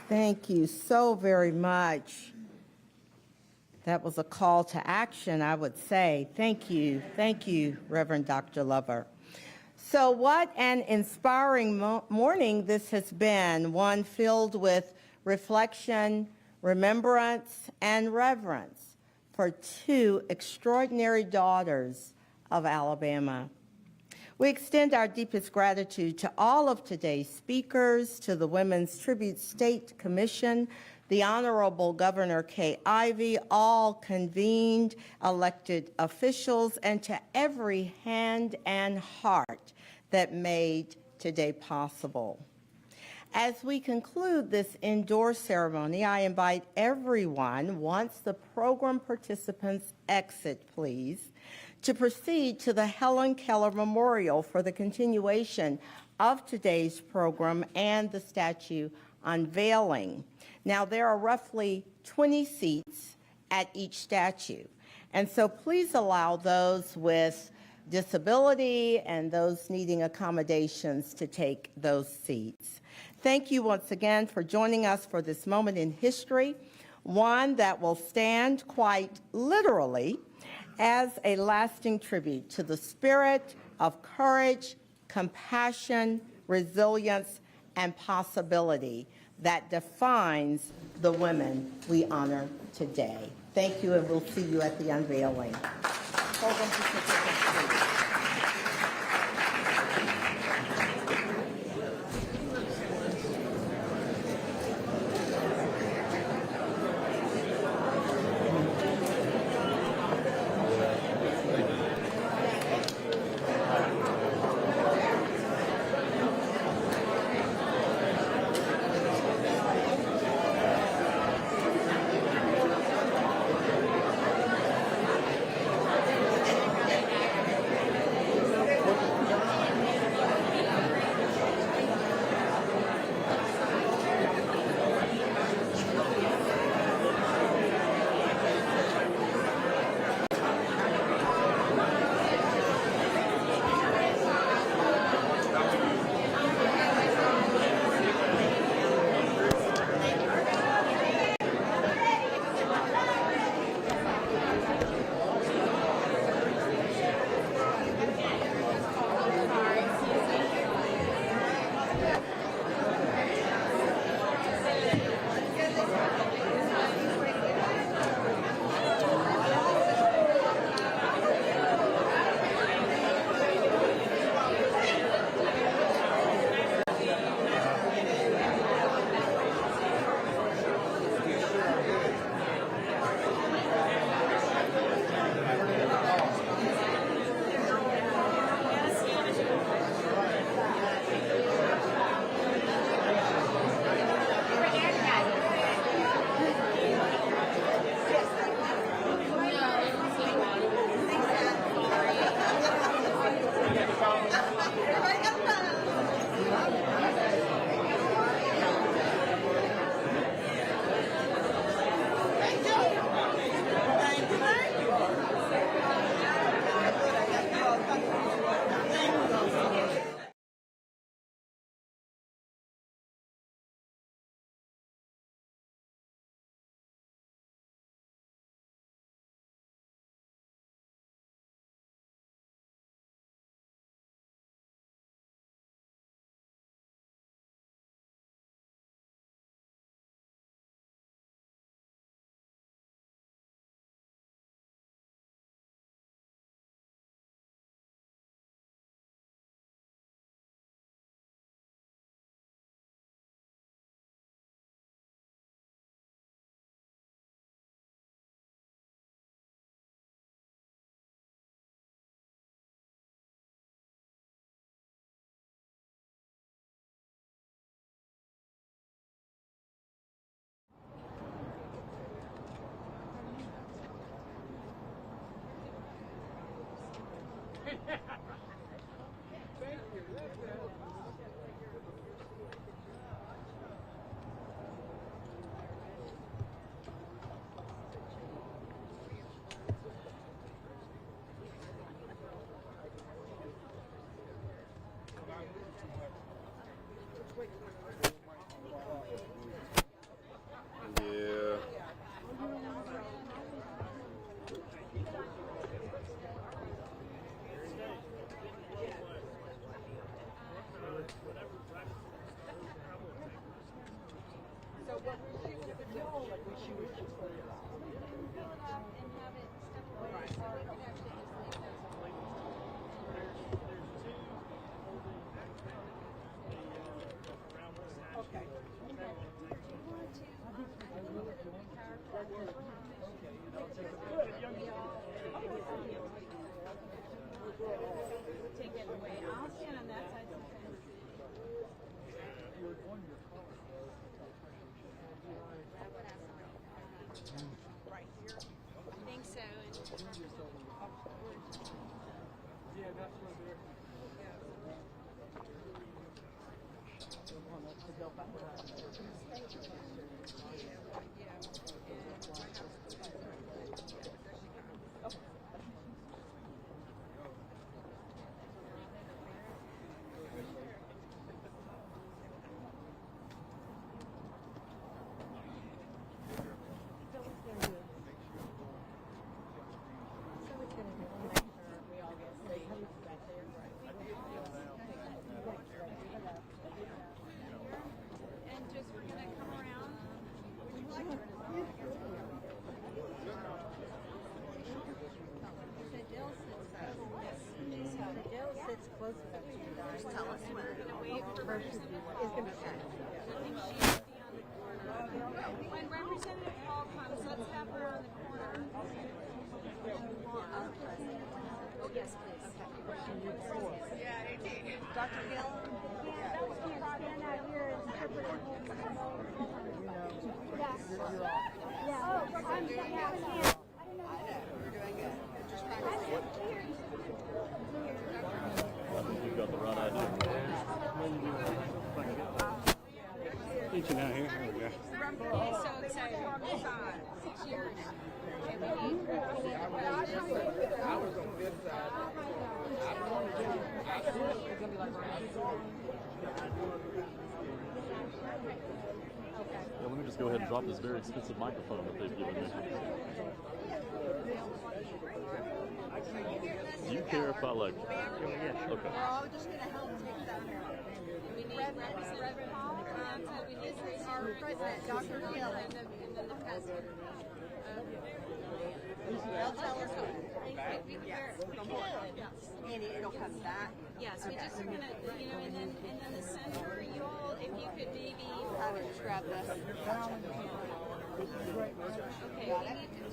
Thank you so very much. That was a call to action, I would say. Thank you, Reverend Dr. Lover. So what an inspiring morning this has been, one filled with reflection, remembrance, and reverence for 2 extraordinary daughters of Alabama. We extend our deepest gratitude to all of today's speakers, to the Women's Tribute State Commission, the Honorable Governor Kay Ivey, all convened elected officials, and to every hand and heart that made today possible. As we conclude this indoor ceremony, I invite everyone, once the program participants exit, please, to proceed to the Helen Keller Memorial for the continuation of today's program and the statue unveiling. Now, there are roughly 20 seats at each statue, and so please allow those with disability and those needing accommodations to take those seats. Thank you once again for joining us for this moment in history, one that will stand quite literally as a lasting tribute to the spirit of courage, compassion, resilience, and possibility that defines the women we honor today. Thank you, and we'll see you at the unveiling. Program participants, please. When Representative Hall comes, let's have her on the corner. Oh, yes, please. Dr. Gill? Yeah, those kids stand out here interpreting. Yes. Yeah. Oh, I can't. You've got the right idea. Teaching out here. There we go. He's so excited. 6 years. Yeah, let me just go ahead and drop this very expensive microphone that they've given me. Do you care if I like? Okay. We're all just going to help take that. We need Reverend Hall, we need our president, Dr. Hill, and then the president. They'll tell us what. And it'll come back. Yes, we just are going to, and then the center, you all, if you could maybe. I would just grab this. Okay,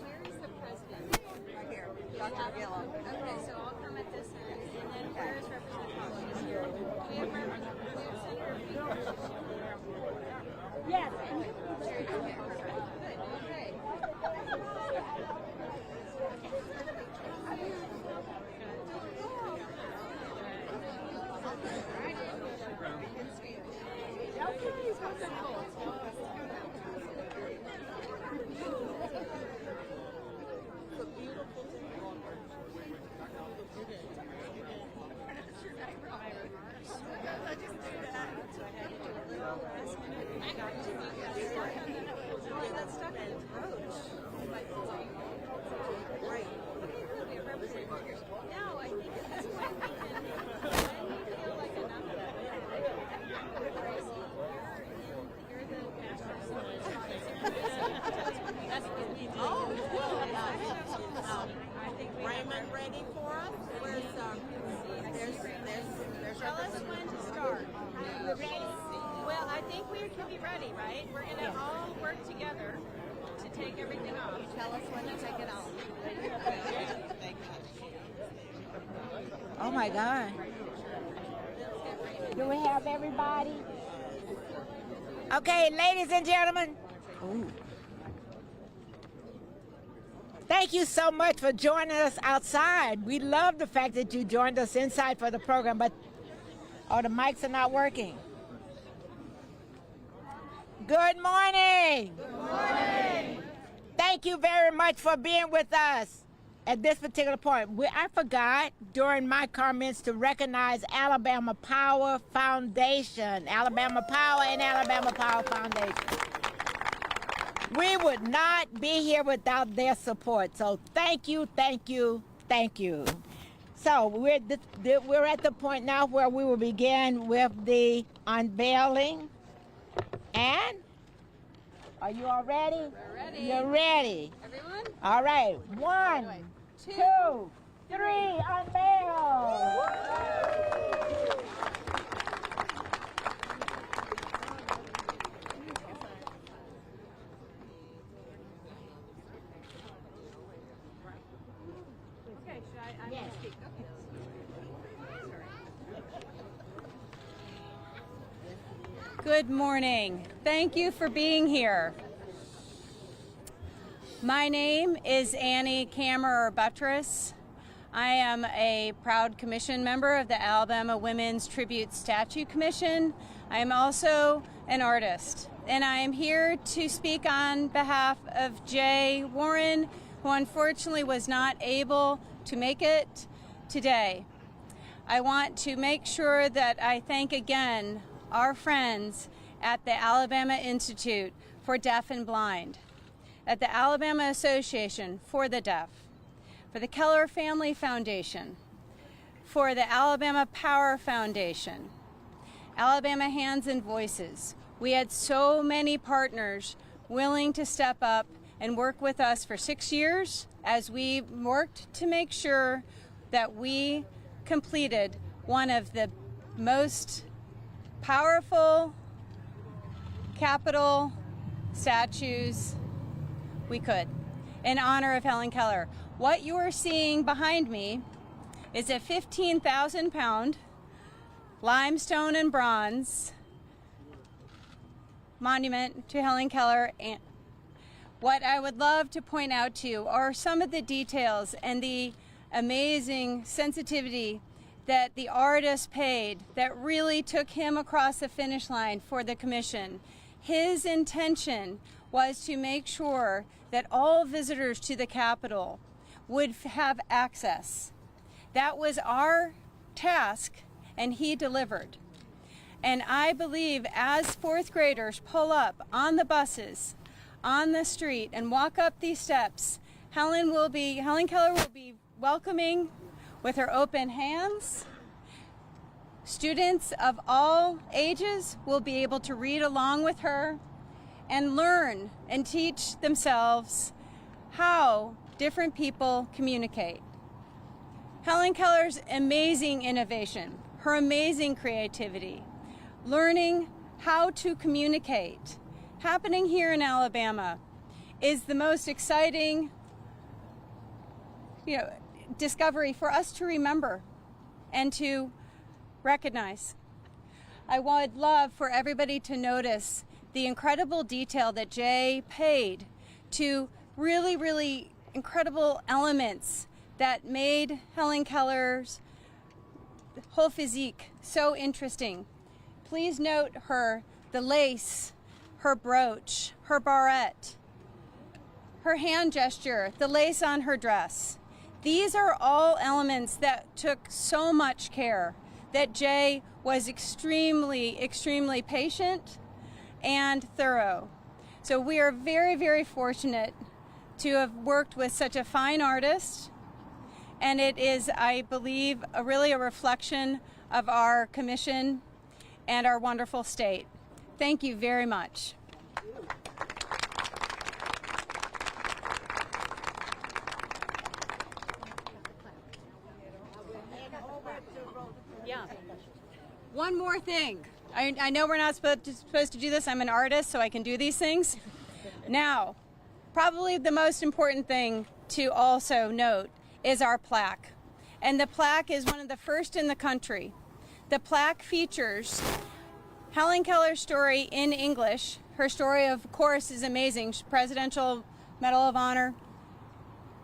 where is the president? Right here, Dr. Gill. Okay, so I'll come at this end, and then where is Representative Hall? She's here. We have Senator Peters. Yes. Okay, perfect. Good, okay. No, I think at this point we can, when we feel like enough of that, you're the master That's what we do. I think Raymond ready for us? Where's there's tell us when to start. We're ready. Well, I think we can be ready, right? We're going to all work together to take everything off. You tell us when to take it off. Thank you. Oh my God. Do we have everybody? Okay, ladies and gentlemen. Ooh. Thank you so much for joining us outside. We love the fact that you joined us inside for the program, but the mics are not working. Good morning. Good morning. Thank you very much for being with us at this particular point. I forgot during my comments to recognize Alabama Power Foundation, Alabama Power and Alabama Power Foundation. We would not be here without their support. So thank you, thank you, thank you. So we're at the point now where we will begin with the unveiling. And Are you all ready? We're ready. You're ready. Everyone? All right. 1, 2, 3, unveil. Okay, should I speak? Good morning. Thank you for being here. My name is Annie Kammerer Buttress. I am a proud commission member of the Alabama Women's Tribute Statue Commission. I am also an artist, and I am here to speak on behalf of Jay Warren, who unfortunately was not able to make it today. I want to make sure that I thank again our friends at the Alabama Institute for Deaf and Blind, at the Alabama Association for the Deaf, for the Keller Family Foundation, for the Alabama Power Foundation, Alabama Hands and Voices. We had so many partners willing to step up and work with us for 6 years as we worked to make sure that we completed one of the most powerful Capitol statues we could in honor of Helen Keller. What you are seeing behind me is a 15,000-pound limestone and bronze monument to Helen Keller. And what I would love to point out to you are some of the details and the amazing sensitivity that the artist paid that really took him across the finish line for the commission. His intention was to make sure that all visitors to the Capitol would have access. That was our task, and he delivered. And I believe as fourth graders pull up on the buses, on the street, and walk up these steps, Helen Keller will be welcoming with her open hands. Students of all ages will be able to read along with her and learn and teach themselves how different people communicate. Helen Keller's amazing innovation, her amazing creativity, learning how to communicate, happening here in Alabama, is the most exciting, discovery for us to remember and to recognize. I would love for everybody to notice the incredible detail that Jay paid to really, really incredible elements that made Helen Keller's whole physique so interesting. Please note the lace, her brooch, her barrette, her hand gesture, the lace on her dress. These are all elements that took so much care, that Jay was extremely, extremely patient and thorough. So we are very, very fortunate to have worked with such a fine artist, and it is, I believe, really a reflection of our commission and our wonderful state. Thank you very much. Yeah. One more thing. I know we're not supposed to do this. I'm an artist, so I can do these things. Now, probably the most important thing to also note is our plaque. And the plaque is one of the first in the country. The plaque features Helen Keller's story in English. Her story, of course, is amazing. Presidential Medal of Honor.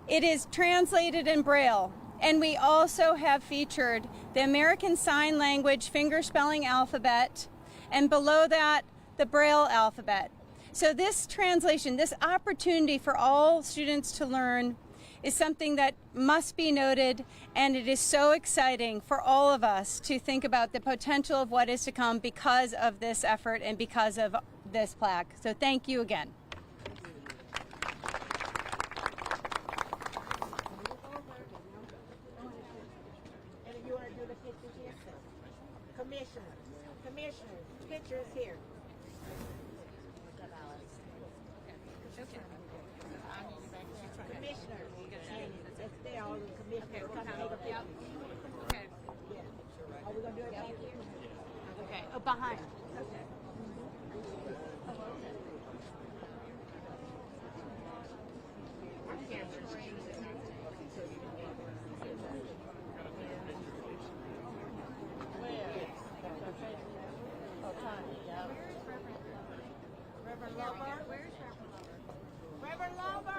It is translated in Braille. And we also have featured the American Sign Language fingerspelling alphabet, and below that, the Braille alphabet. So this translation, this opportunity for all students to learn, is something that must be noted, and it is so exciting for all of us to think about the potential of what is to come because of this effort and because of this plaque. So thank you again. Commissioners, pictures here. Okay. Oh, behind. Reverend Lover!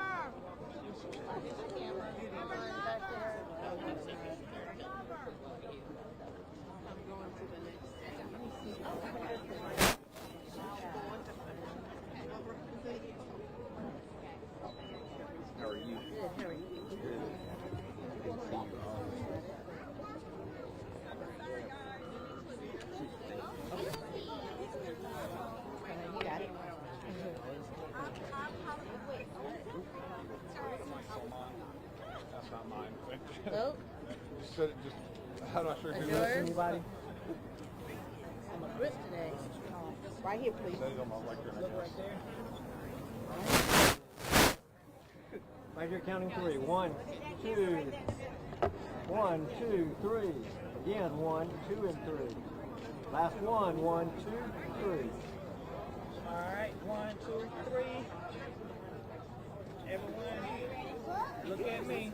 That's not mine. Oh. How do I show you anybody? On my wrist today. Right here, please. Look right there. Right here, counting three. 1, 2. 1, 2, 3. Again, 1, 2, and 3. Last one. 1, 2, 3. All right, 1, 2, 3. Everyone, look at me.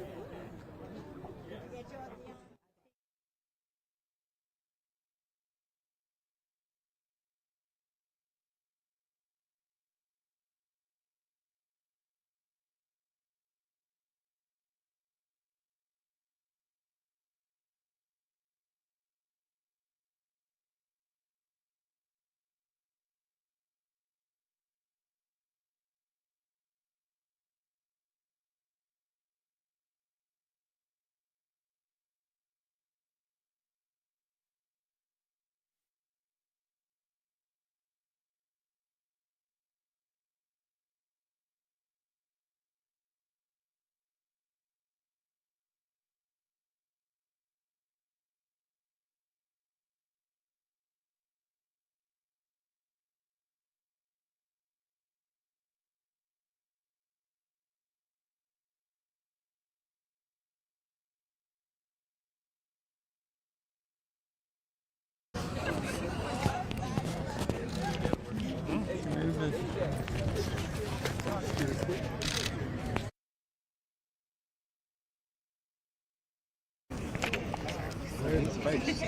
Thank you.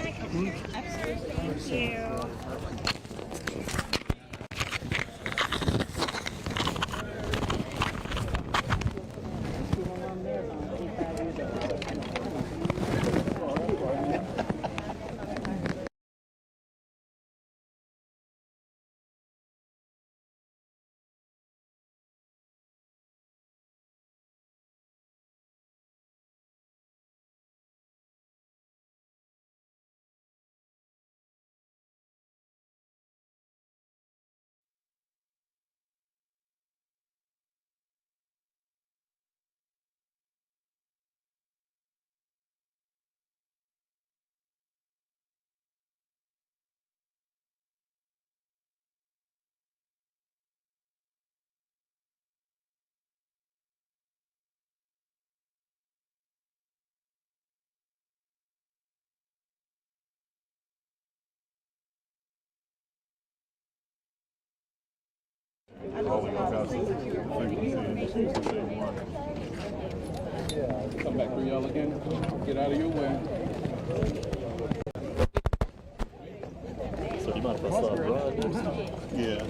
Come back for y'all again. Get out of your way. So you might press that right. Yeah.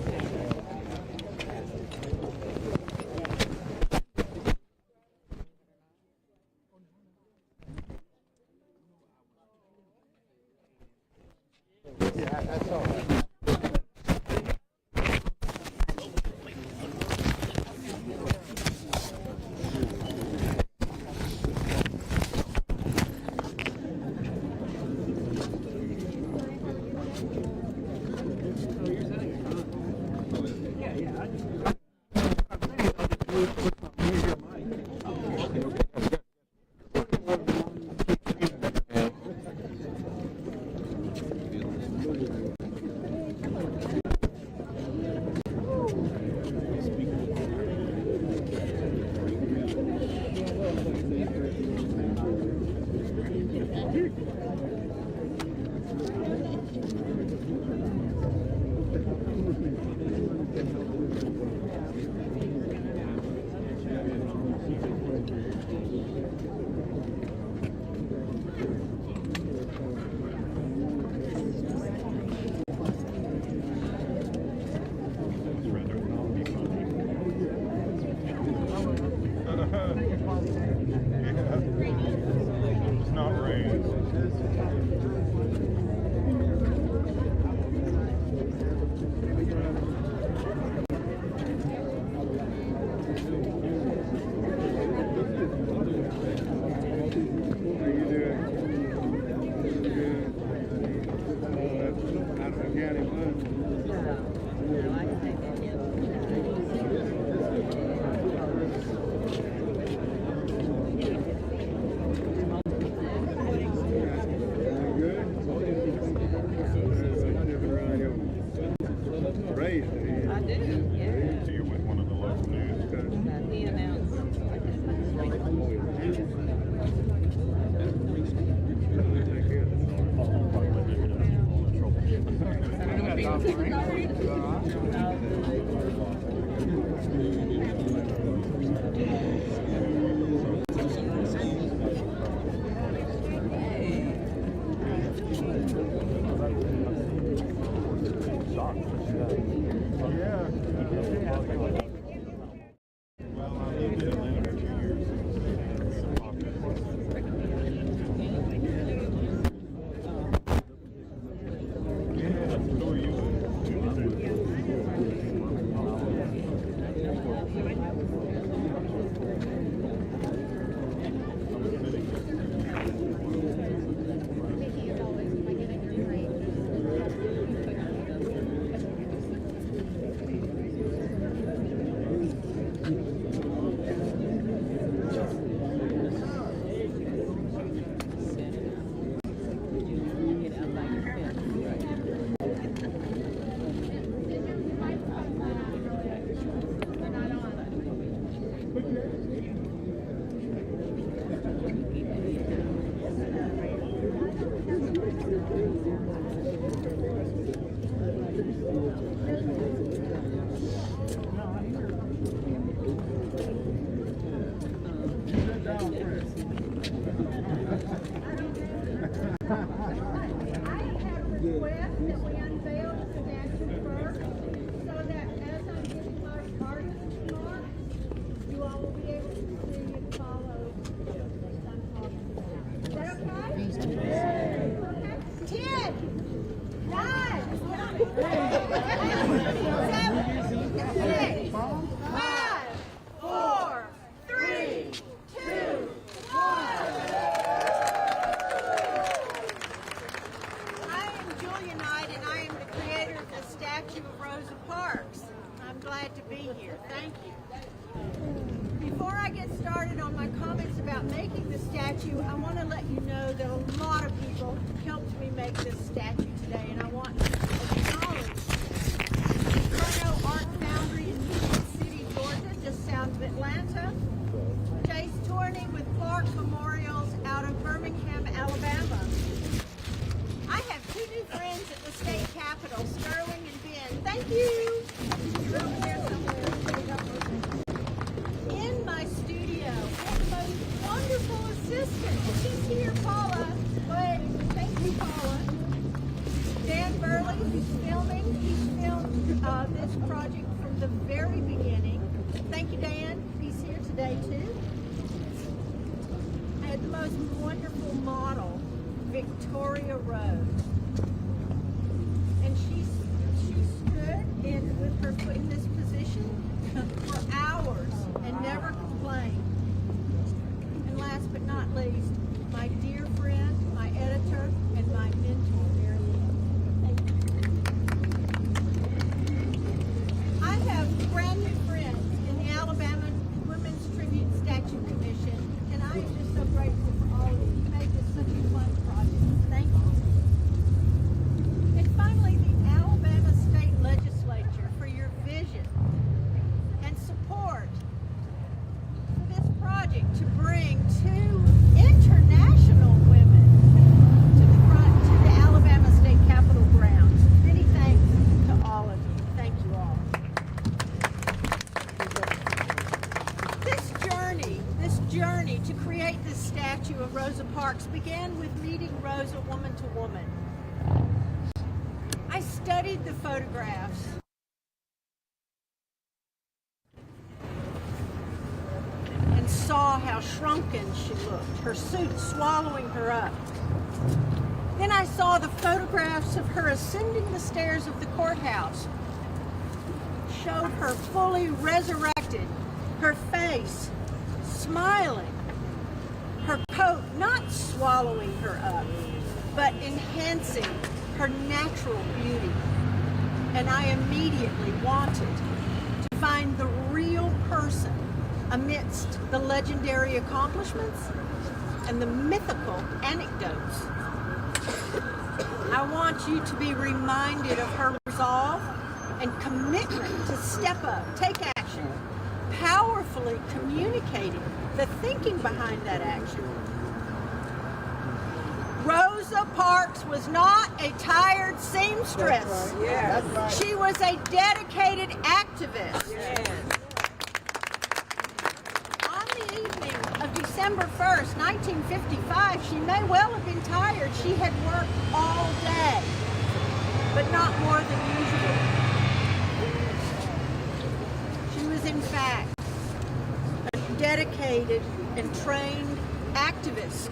Yeah, that's all right. It's not rain. Request that we unveil the statue first, so that as I'm getting my artist's mark, you all will be able to see and follow what I'm talking about. Is that okay? 10, 9, 7, 6, 5, 4, 3, 2, 1. And I am the creator of the statue of Rosa Parks. I'm glad to be here. Thank you. Before I get started on my comments about making the statue, I want to let you know that a lot of people helped me make this statue today, and I want to acknowledge Inferno Art Foundry in Union City, Georgia, just south of Atlanta. Jace Torney with Clark Memorials out of Birmingham, Alabama. I have two new friends at the state capitol, Sterling and Ben. Thank you. You're over there somewhere. In my studio, we have the most wonderful assistant. She's here, Paula. Wait, thank you, Paula. Dan Burley, who's filming. He's filmed this project from the very beginning. Thank you, Dan. He's here today, too. I had the most wonderful model, Victoria Rose, and she stood with her foot in this position for hours and never complained. And last but not least, my dear friend, my editor, and my mentor, Mary Lee. Thank you. I have brand new friends in the Alabama Women's Tribute Statue Commission, and I am just so grateful for all of you. You made this such a fun project. Thank you. And finally, the Alabama State Legislature for your vision and support for this project to bring two Parks began with meeting Rosa woman to woman. I studied the photographs and saw how shrunken she looked, her suit swallowing her up. Then I saw the photographs of her ascending the stairs of the courthouse, showed her fully resurrected, her face smiling, her coat not swallowing her up, but enhancing her natural beauty. And I immediately wanted to find the real person amidst the legendary accomplishments and the mythical anecdotes. I want you to be reminded of her resolve and commitment to step up, take action, powerfully communicating the thinking behind that action. Rosa Parks was not a tired seamstress. That's right. Yeah. That's right. She was a dedicated activist. Yeah. On the evening of December 1st, 1955, she may well have been tired. She had worked all day, but not more than usual. She was, in fact, a dedicated and trained activist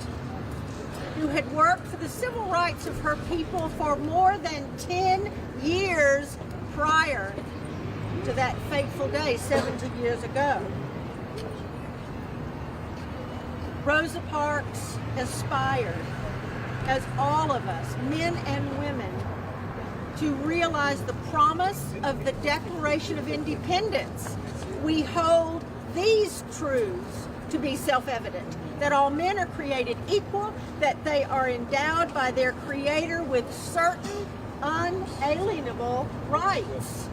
who had worked for the civil rights of her people for more than 10 years prior to that fateful day 70 years ago. Rosa Parks aspired, as all of us, men and women, to realize the promise of the Declaration of Independence. We hold these truths to be self-evident, that all men are created equal, that they are endowed by their Creator with certain unalienable rights,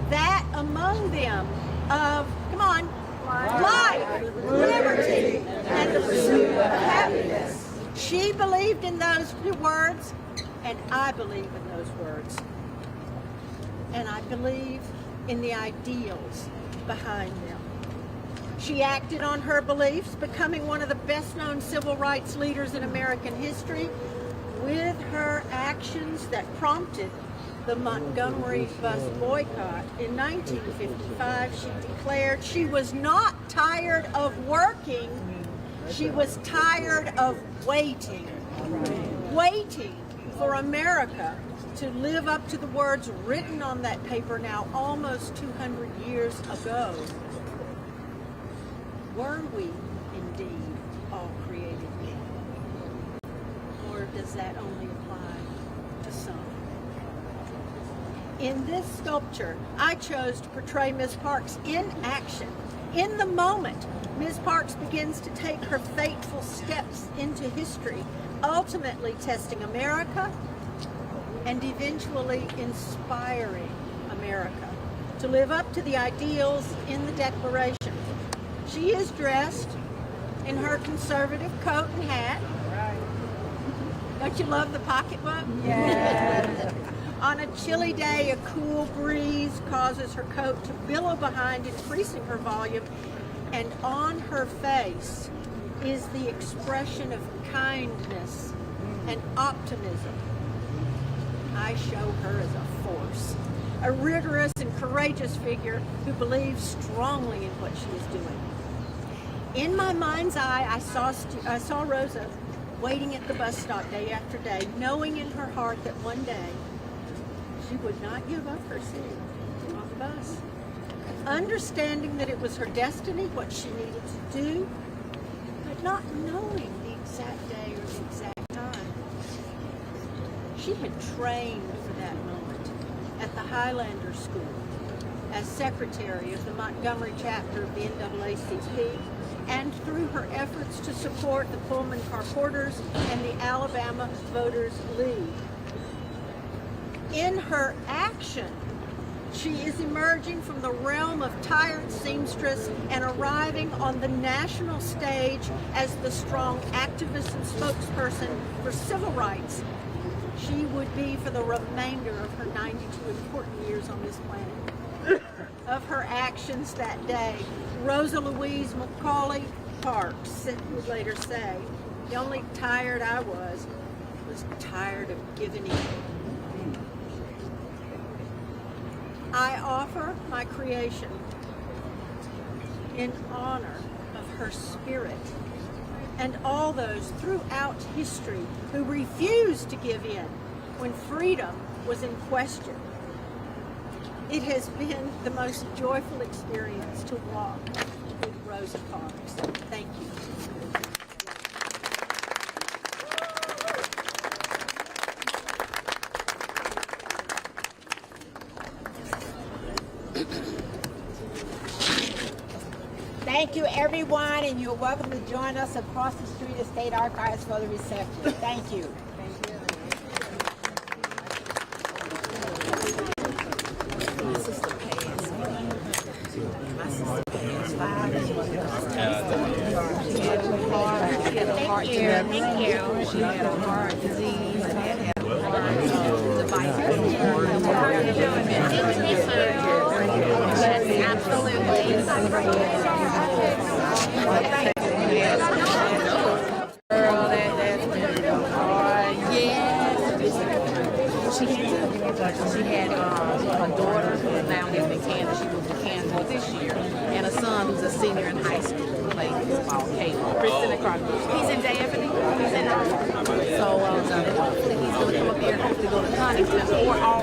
that among them of, come on, life, liberty, and the pursuit of happiness. She believed in those words, and I believe in those words. And I believe in the ideals behind them. She acted on her beliefs, becoming one of the best-known civil rights leaders in American history with her actions that prompted the Montgomery bus boycott. In 1955, she declared she was not tired of working, she was tired of waiting. Waiting for America to live up to the words written on that paper now almost 200 years ago. Were we indeed all created equal? Or does that only apply to some? In this sculpture, I chose to portray Ms. Parks in action. In the moment, Ms. Parks begins to take her fateful steps into history, ultimately testing America and eventually inspiring America to live up to the ideals in the Declaration. She is dressed in her conservative coat and hat. Don't you love the pocketbook? Yes. On a chilly day, a cool breeze causes her coat to billow behind, increasing her volume, and on her face is the expression of kindness and optimism. I show her as a force, a rigorous and courageous figure who believes strongly in what she is doing. In my mind's eye, I saw Rosa waiting at the bus stop day after day, knowing in her heart that one day she would not give up her seat on the bus. Understanding that it was her destiny, what she needed to do, but not knowing the exact day or the exact time. She had trained for that moment at the Highlander School as secretary of the Montgomery chapter of the NAACP, and through her efforts to support the Pullman Car Porters and the Alabama Voters League. In her action, she is emerging from the realm of tired seamstress and arriving on the national stage as the strong activist and spokesperson for civil rights she would be for the remainder of her 92 important years on this planet. Of her actions that day, Rosa Louise Macaulay Parks would later say, The only tired I was tired of giving in. I offer my creation in honor of her spirit and all those throughout history who refused to give in when freedom was in question. It has been the most joyful experience to walk with Rosa Parks. Thank you. Thank you, everyone, and you're welcome to join us across the street at State Archives for the reception. Thank you. Thank you. She had a heart disease and had a heart She had a daughter who's now living in Kansas. She moved to Kansas this year, and a son who's a senior in high school who plays football. Caleb, he's in Daphne. He's in so hopefully he's going to come up here and hopefully go to Huntington or all